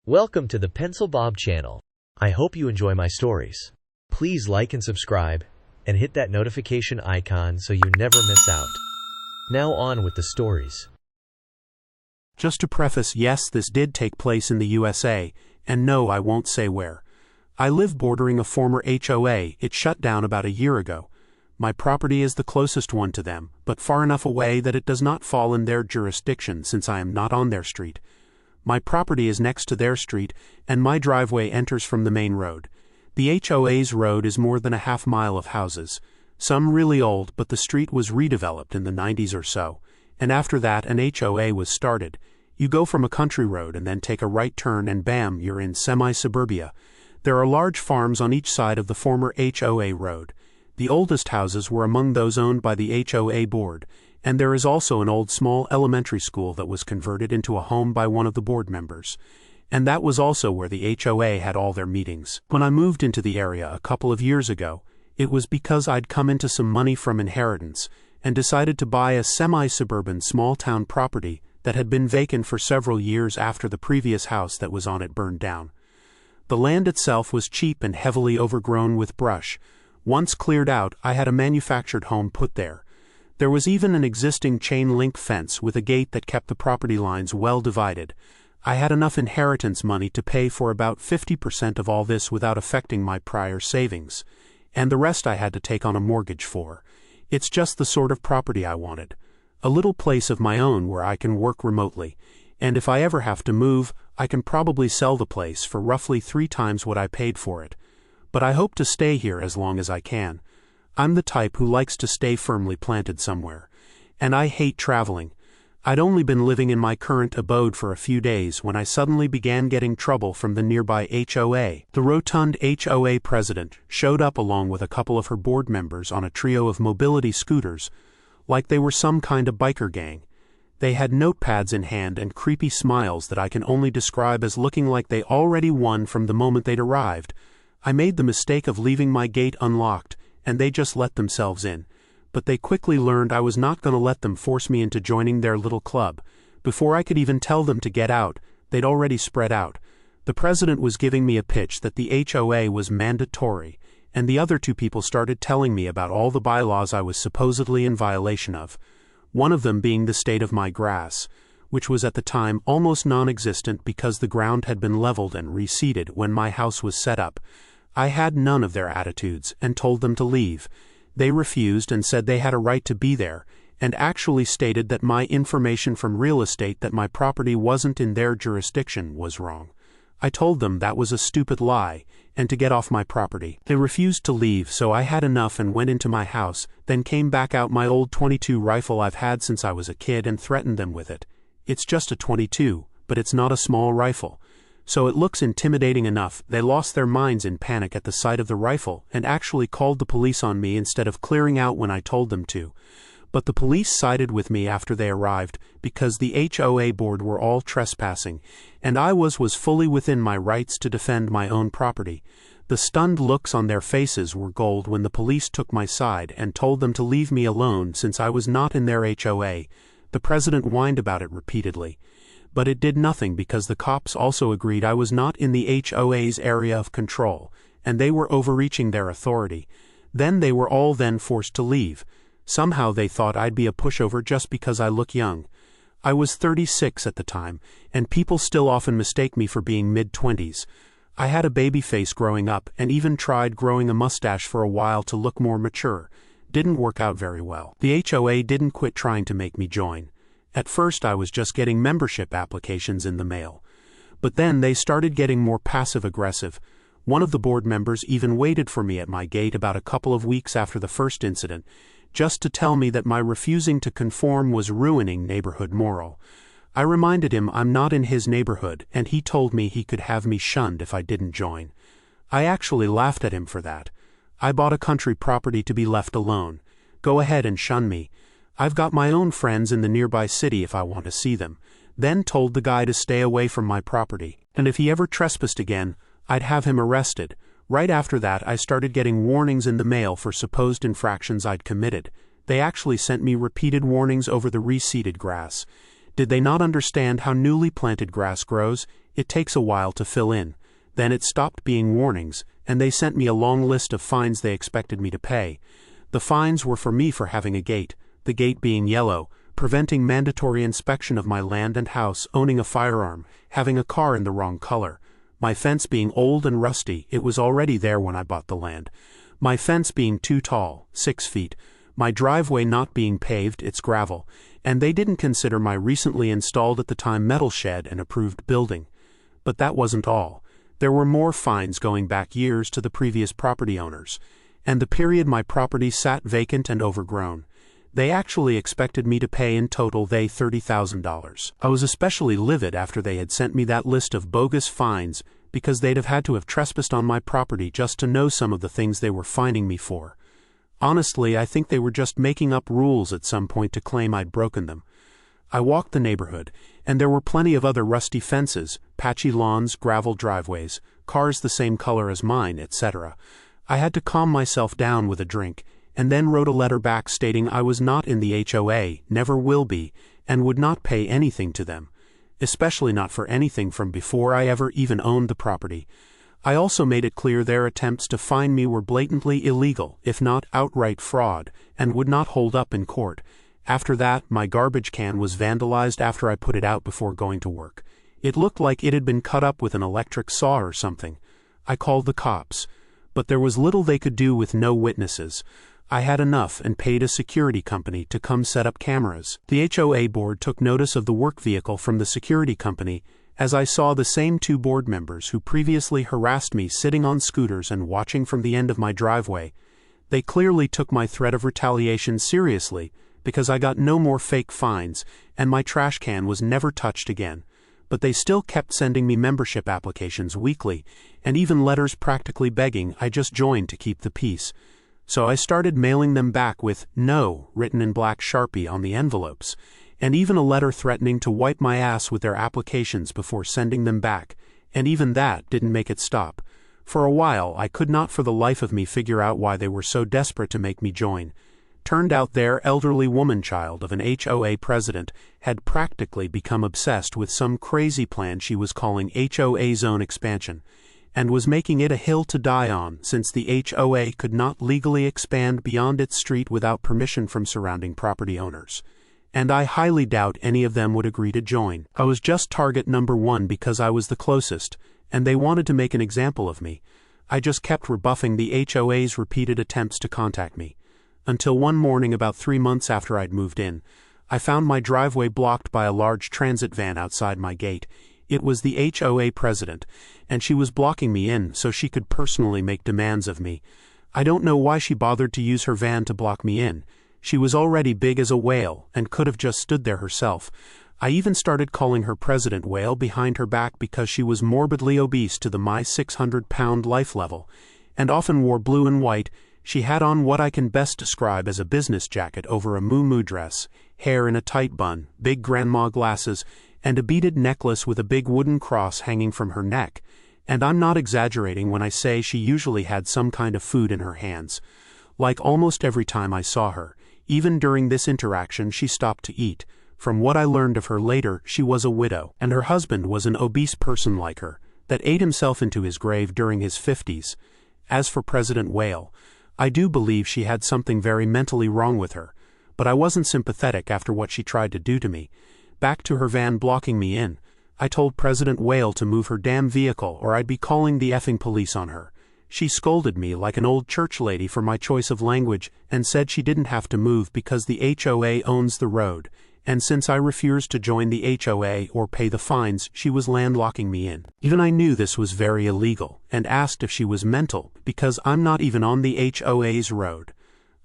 Welcome to the Pencil Bob channel. I hope you enjoy my stories. Please like and subscribe, and hit that notification icon so you never miss out. Now on with the stories. Just to preface, yes, this did take place in the USA, and no, I won't say where. I live bordering a former HOA. It shut down about a year ago. My property is the closest one to them, but far enough away that it does not fall in their jurisdiction since I am not on their street. My property is next to their street, and my driveway enters from the main road. The HOA's road is more than a half mile of houses, some really old, but the street was redeveloped in the 90s or so, and after that an HOA was started. You go from a country road and then take a right turn and bam, you're in semi-suburbia. There are large farms on each side of the former HOA road. The oldest houses were among those owned by the HOA board, and there is also an old small elementary school that was converted into a home by one of the board members. And that was also where the HOA had all their meetings. When I moved into the area a couple of years ago, it was because I'd come into some money from inheritance and decided to buy a semi-suburban small-town property that had been vacant for several years after the previous house that was on it burned down. The land itself was cheap and heavily overgrown with brush. Once cleared out, I had a manufactured home put there. There was even an existing chain-link fence with a gate that kept the property lines well divided. I had enough inheritance money to pay for about 50% of all this without affecting my prior savings, and the rest I had to take on a mortgage for. It's just the sort of property I wanted. A little place of my own where I can work remotely, and if I ever have to move, I can probably sell the place for roughly 3 times what I paid for it. But I hope to stay here as long as I can. I'm the type who likes to stay firmly planted somewhere, and I hate traveling. I'd only been living in my current abode for a few days when I suddenly began getting trouble from the nearby HOA. The rotund HOA president showed up along with a couple of her board members on a trio of mobility scooters, like they were some kind of biker gang. They had notepads in hand and creepy smiles that I can only describe as looking like they already won from the moment they'd arrived. I made the mistake of leaving my gate unlocked, and they just let themselves in. But they quickly learned I was not going to let them force me into joining their little club. Before I could even tell them to get out, they'd already spread out. The president was giving me a pitch that the HOA was mandatory, and the other 2 people started telling me about all the bylaws I was supposedly in violation of. One of them being the state of my grass, which was at the time almost non-existent because the ground had been leveled and reseeded when my house was set up. I had none of their attitudes and told them to leave. They refused and said they had a right to be there, and actually stated that my information from real estate that my property wasn't in their jurisdiction was wrong. I told them that was a stupid lie, and to get off my property. They refused to leave, so I had enough and went into my house, then came back out my old .22 rifle I've had since I was a kid and threatened them with it. It's just a .22, but it's not a small rifle. So it looks intimidating enough. They lost their minds in panic at the sight of the rifle and actually called the police on me instead of clearing out when I told them to. But the police sided with me after they arrived because the HOA board were all trespassing, and I was fully within my rights to defend my own property. The stunned looks on their faces were gold when the police took my side and told them to leave me alone since I was not in their HOA. The president whined about it repeatedly. But it did nothing because the cops also agreed I was not in the HOA's area of control, and they were overreaching their authority. Then they were all forced to leave. Somehow they thought I'd be a pushover just because I look young. I was 36 at the time, and people still often mistake me for being mid-20s. I had a baby face growing up and even tried growing a mustache for a while to look more mature. Didn't work out very well. The HOA didn't quit trying to make me join. At first I was just getting membership applications in the mail. But then they started getting more passive-aggressive. One of the board members even waited for me at my gate about a couple of weeks after the first incident, just to tell me that my refusing to conform was ruining neighborhood morale. I reminded him I'm not in his neighborhood, and he told me he could have me shunned if I didn't join. I actually laughed at him for that. I bought a country property to be left alone. Go ahead and shun me. I've got my own friends in the nearby city if I want to see them. Then told the guy to stay away from my property, and if he ever trespassed again, I'd have him arrested. Right after that I started getting warnings in the mail for supposed infractions I'd committed. They actually sent me repeated warnings over the reseeded grass. Did they not understand how newly planted grass grows? It takes a while to fill in. Then it stopped being warnings, and they sent me a long list of fines they expected me to pay. The fines were for me for having a gate, the gate being yellow, preventing mandatory inspection of my land and house, owning a firearm, having a car in the wrong color. My fence being old and rusty, it was already there when I bought the land. My fence being too tall, 6 feet. My driveway not being paved, it's gravel. And they didn't consider my recently installed at the time metal shed an approved building. But that wasn't all. There were more fines going back years to the previous property owners. And the period my property sat vacant and overgrown. They actually expected me to pay in total $30,000. I was especially livid after they had sent me that list of bogus fines because they'd have had to have trespassed on my property just to know some of the things they were fining me for. Honestly, I think they were just making up rules at some point to claim I'd broken them. I walked the neighborhood, and there were plenty of other rusty fences, patchy lawns, gravel driveways, cars the same color as mine, etc. I had to calm myself down with a drink, and then wrote a letter back stating I was not in the HOA, never will be, and would not pay anything to them, especially not for anything from before I ever even owned the property. I also made it clear their attempts to fine me were blatantly illegal, if not outright fraud, and would not hold up in court. After that, my garbage can was vandalized after I put it out before going to work. It looked like it had been cut up with an electric saw or something. I called the cops, but there was little they could do with no witnesses. I had enough and paid a security company to come set up cameras. The HOA board took notice of the work vehicle from the security company, as I saw the same 2 board members who previously harassed me sitting on scooters and watching from the end of my driveway. They clearly took my threat of retaliation seriously, because I got no more fake fines, and my trash can was never touched again. But they still kept sending me membership applications weekly, and even letters practically begging I just join to keep the peace. So I started mailing them back with "No" written in black Sharpie on the envelopes, and even a letter threatening to wipe my ass with their applications before sending them back, and even that didn't make it stop. For a while I could not for the life of me figure out why they were so desperate to make me join. Turned out their elderly woman-child of an HOA president had practically become obsessed with some crazy plan she was calling HOA zone expansion, and was making it a hill to die on since the HOA could not legally expand beyond its street without permission from surrounding property owners. And I highly doubt any of them would agree to join. I was just target number 1 because I was the closest, and they wanted to make an example of me. I just kept rebuffing the HOA's repeated attempts to contact me. Until one morning about 3 months after I'd moved in, I found my driveway blocked by a large transit van outside my gate. It was the HOA president, and she was blocking me in so she could personally make demands of me. I don't know why she bothered to use her van to block me in. She was already big as a whale and could have just stood there herself. I even started calling her President Whale behind her back because she was morbidly obese to the my 600-pound life level, and often wore blue and white. She had on what I can best describe as a business jacket over a muumuu dress, hair in a tight bun, big grandma glasses, and a beaded necklace with a big wooden cross hanging from her neck. And I'm not exaggerating when I say she usually had some kind of food in her hands. Like almost every time I saw her, even during this interaction she stopped to eat. From what I learned of her later, she was a widow, and her husband was an obese person like her, that ate himself into his grave during his 50s. As for President Whale, I do believe she had something very mentally wrong with her, but I wasn't sympathetic after what she tried to do to me. Back to her van blocking me in, I told President Whale to move her damn vehicle or I'd be calling the effing police on her. She scolded me like an old church lady for my choice of language and said she didn't have to move because the HOA owns the road, and since I refused to join the HOA or pay the fines, she was landlocking me in. Even I knew this was very illegal, and asked if she was mental, because I'm not even on the HOA's road.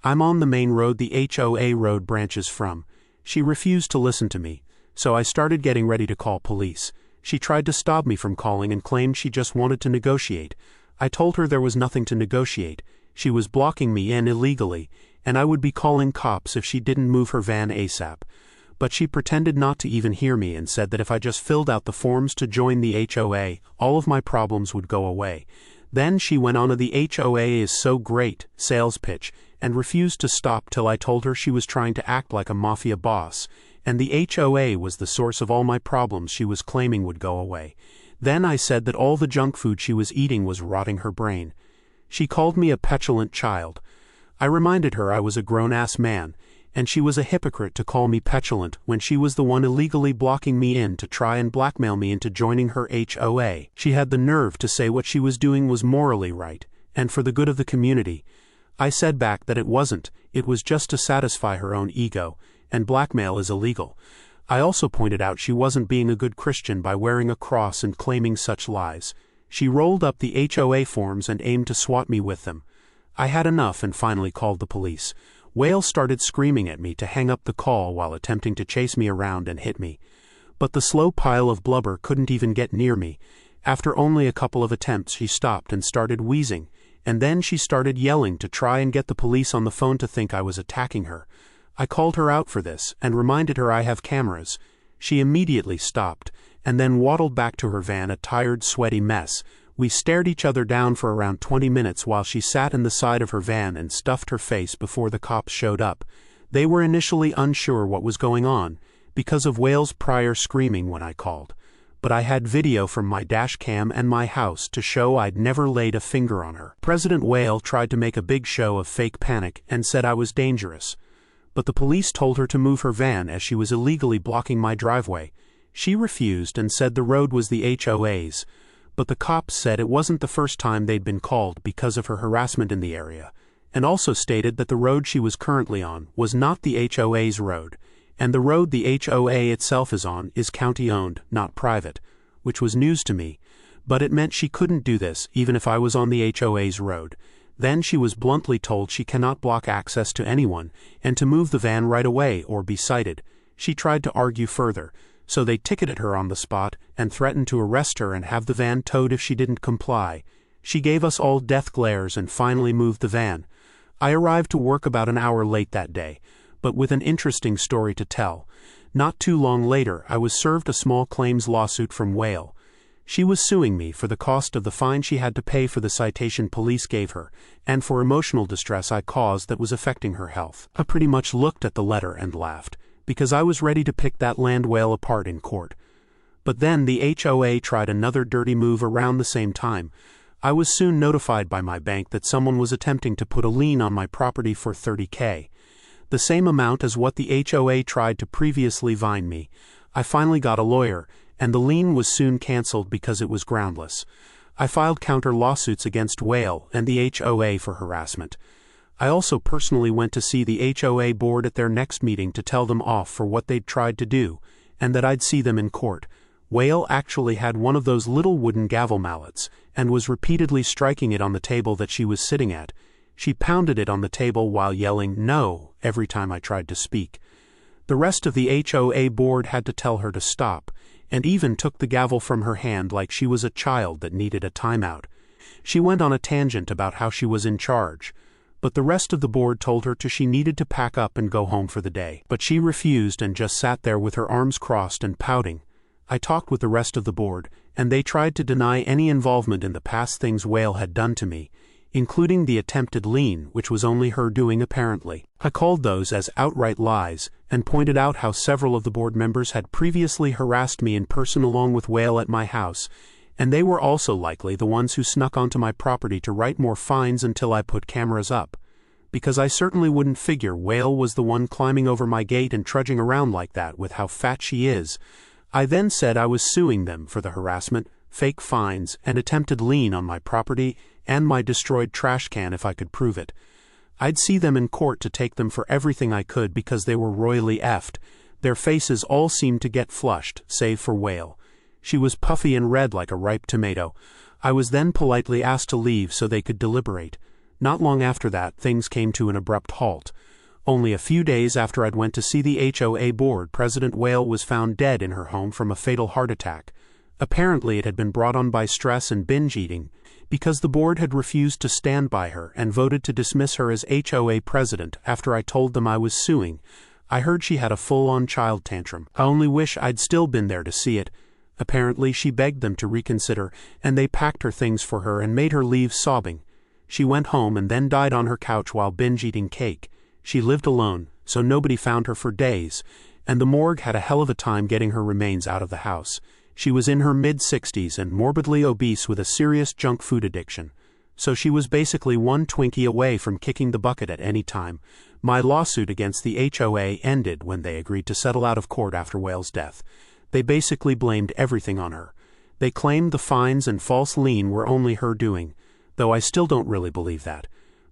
I'm on the main road the HOA road branches from. She refused to listen to me, so I started getting ready to call police. She tried to stop me from calling and claimed she just wanted to negotiate. I told her there was nothing to negotiate. She was blocking me in illegally, and I would be calling cops if she didn't move her van ASAP. But she pretended not to even hear me and said that if I just filled out the forms to join the HOA, all of my problems would go away. Then she went on to the HOA is so great sales pitch and refused to stop till I told her she was trying to act like a mafia boss, and the HOA was the source of all my problems she was claiming would go away. Then I said that all the junk food she was eating was rotting her brain. She called me a petulant child. I reminded her I was a grown-ass man, and she was a hypocrite to call me petulant when she was the one illegally blocking me in to try and blackmail me into joining her HOA. She had the nerve to say what she was doing was morally right, and for the good of the community. I said back that it wasn't, it was just to satisfy her own ego, and blackmail is illegal. I also pointed out she wasn't being a good Christian by wearing a cross and claiming such lies. She rolled up the HOA forms and aimed to swat me with them. I had enough and finally called the police. Whale started screaming at me to hang up the call while attempting to chase me around and hit me. But the slow pile of blubber couldn't even get near me. After only a couple of attempts, she stopped and started wheezing, and then she started yelling to try and get the police on the phone to think I was attacking her. I called her out for this and reminded her I have cameras. She immediately stopped and then waddled back to her van, a tired, sweaty mess. We stared each other down for around 20 minutes while she sat in the side of her van and stuffed her face before the cops showed up. They were initially unsure what was going on because of Whale's prior screaming when I called. But I had video from my dash cam and my house to show I'd never laid a finger on her. President Whale tried to make a big show of fake panic and said I was dangerous. But the police told her to move her van as she was illegally blocking my driveway. She refused and said the road was the HOA's, but the cops said it wasn't the first time they'd been called because of her harassment in the area, and also stated that the road she was currently on was not the HOA's road, and the road the HOA itself is on is county-owned, not private, which was news to me, but it meant she couldn't do this even if I was on the HOA's road. Then she was bluntly told she cannot block access to anyone, and to move the van right away or be cited. She tried to argue further, so they ticketed her on the spot and threatened to arrest her and have the van towed if she didn't comply. She gave us all death glares and finally moved the van. I arrived to work about an hour late that day, but with an interesting story to tell. Not too long later, I was served a small claims lawsuit from Whale. She was suing me for the cost of the fine she had to pay for the citation police gave her, and for emotional distress I caused that was affecting her health. I pretty much looked at the letter and laughed, because I was ready to pick that land whale apart in court. But then the HOA tried another dirty move around the same time. I was soon notified by my bank that someone was attempting to put a lien on my property for $30,000. The same amount as what the HOA tried to previously fine me. I finally got a lawyer, and the lien was soon cancelled because it was groundless. I filed counter lawsuits against Whale and the HOA for harassment. I also personally went to see the HOA board at their next meeting to tell them off for what they'd tried to do, and that I'd see them in court. Whale actually had one of those little wooden gavel mallets, and was repeatedly striking it on the table that she was sitting at. She pounded it on the table while yelling "no" every time I tried to speak. The rest of the HOA board had to tell her to stop, and even took the gavel from her hand like she was a child that needed a timeout. She went on a tangent about how she was in charge, but the rest of the board told her she needed to pack up and go home for the day. But she refused and just sat there with her arms crossed and pouting. I talked with the rest of the board, and they tried to deny any involvement in the past things Whale had done to me, including the attempted lien, which was only her doing apparently. I called those as outright lies, and pointed out how several of the board members had previously harassed me in person along with Whale at my house, and they were also likely the ones who snuck onto my property to write more fines until I put cameras up. Because I certainly wouldn't figure Whale was the one climbing over my gate and trudging around like that with how fat she is. I then said I was suing them for the harassment, fake fines, and attempted lien on my property and my destroyed trash can if I could prove it. I'd see them in court to take them for everything I could because they were royally effed. Their faces all seemed to get flushed, save for Whale. She was puffy and red like a ripe tomato. I was then politely asked to leave so they could deliberate. Not long after that, things came to an abrupt halt. Only a few days after I'd went to see the HOA board, President Whale was found dead in her home from a fatal heart attack. Apparently it had been brought on by stress and binge eating, because the board had refused to stand by her and voted to dismiss her as HOA president after I told them I was suing. I heard she had a full-on child tantrum. I only wish I'd still been there to see it. Apparently she begged them to reconsider, and they packed her things for her and made her leave sobbing. She went home and then died on her couch while binge-eating cake. She lived alone, so nobody found her for days, and the morgue had a hell of a time getting her remains out of the house. She was in her mid-60s and morbidly obese with a serious junk food addiction. So she was basically one Twinkie away from kicking the bucket at any time. My lawsuit against the HOA ended when they agreed to settle out of court after Whale's death. They basically blamed everything on her. They claimed the fines and false lien were only her doing, though I still don't really believe that.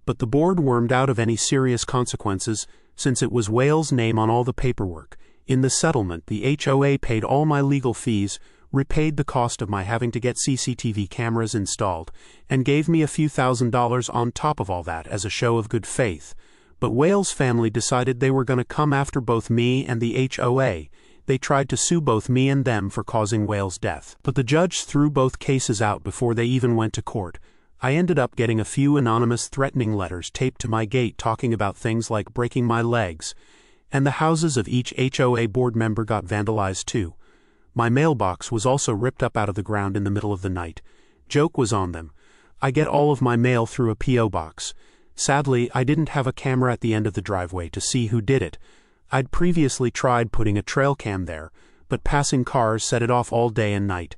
But the board wormed out of any serious consequences, since it was Whale's name on all the paperwork. In the settlement, the HOA paid all my legal fees, repaid the cost of my having to get CCTV cameras installed, and gave me a few $1,000s on top of all that as a show of good faith. But Whale's family decided they were going to come after both me and the HOA. They tried to sue both me and them for causing Whale's death. But the judge threw both cases out before they even went to court. I ended up getting a few anonymous threatening letters taped to my gate talking about things like breaking my legs. And the houses of each HOA board member got vandalized too. My mailbox was also ripped up out of the ground in the middle of the night. Joke was on them. I get all of my mail through a P.O. box. Sadly, I didn't have a camera at the end of the driveway to see who did it. I'd previously tried putting a trail cam there, but passing cars set it off all day and night.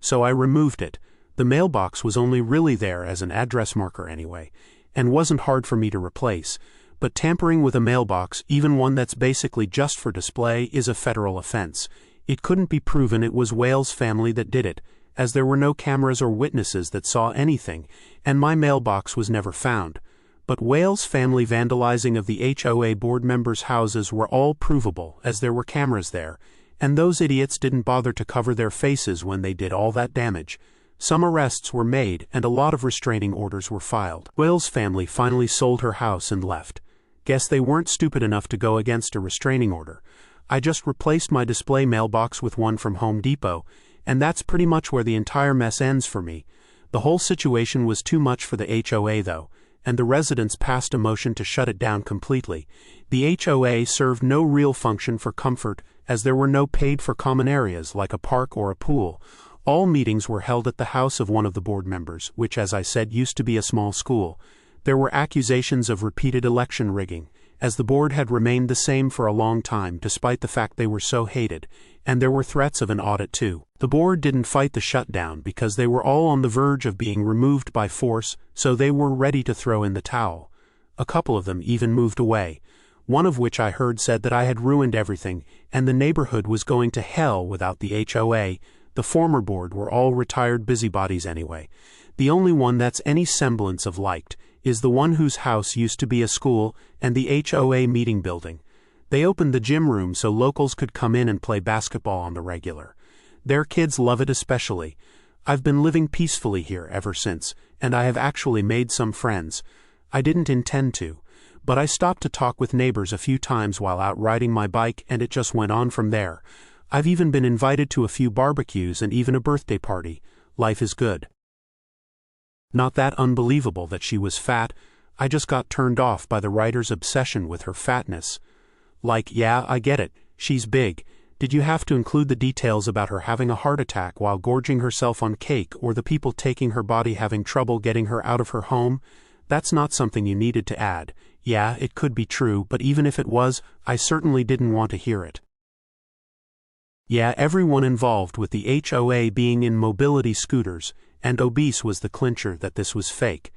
So I removed it. The mailbox was only really there as an address marker anyway, and wasn't hard for me to replace. But tampering with a mailbox, even one that's basically just for display, is a federal offense. It couldn't be proven it was Whale's family that did it, as there were no cameras or witnesses that saw anything, and my mailbox was never found. But Whale's family vandalizing of the HOA board members' houses were all provable, as there were cameras there, and those idiots didn't bother to cover their faces when they did all that damage. Some arrests were made, and a lot of restraining orders were filed. Whale's family finally sold her house and left. Guess they weren't stupid enough to go against a restraining order. I just replaced my display mailbox with one from Home Depot, and that's pretty much where the entire mess ends for me. The whole situation was too much for the HOA though, and the residents passed a motion to shut it down completely. The HOA served no real function for comfort, as there were no paid-for common areas like a park or a pool. All meetings were held at the house of one of the board members, which, as I said, used to be a small school. There were accusations of repeated election rigging, as the board had remained the same for a long time despite the fact they were so hated, and there were threats of an audit too. The board didn't fight the shutdown because they were all on the verge of being removed by force, so they were ready to throw in the towel. A couple of them even moved away, one of which I heard said that I had ruined everything, and the neighborhood was going to hell without the HOA. The former board were all retired busybodies anyway. The only one that's any semblance of liked is the one whose house used to be a school and the HOA meeting building. They opened the gym room so locals could come in and play basketball on the regular. Their kids love it especially. I've been living peacefully here ever since, and I have actually made some friends. I didn't intend to, but I stopped to talk with neighbors a few times while out riding my bike, and it just went on from there. I've even been invited to a few barbecues and even a birthday party. Life is good. Not that unbelievable that she was fat. I just got turned off by the writer's obsession with her fatness. Like, yeah, I get it. She's big. Did you have to include the details about her having a heart attack while gorging herself on cake, or the people taking her body having trouble getting her out of her home? That's not something you needed to add. Yeah, it could be true, but even if it was, I certainly didn't want to hear it. Yeah, everyone involved with the HOA being in mobility scooters, and obese was the clincher that this was fake.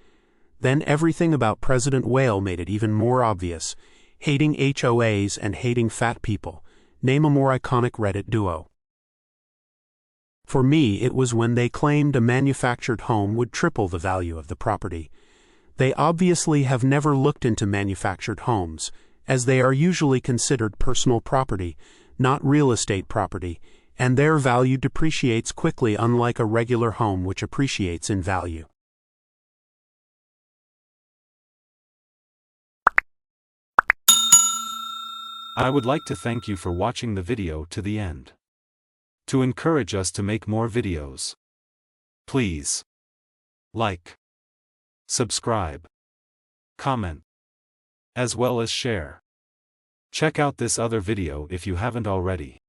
Then everything about President Whale made it even more obvious. Hating HOAs and hating fat people. Name a more iconic Reddit duo. For me, it was when they claimed a manufactured home would triple the value of the property. They obviously have never looked into manufactured homes, as they are usually considered personal property, not real estate property, and their value depreciates quickly, unlike a regular home which appreciates in value. I would like to thank you for watching the video to the end. To encourage us to make more videos, please like, subscribe, comment, as well as share. Check out this other video if you haven't already.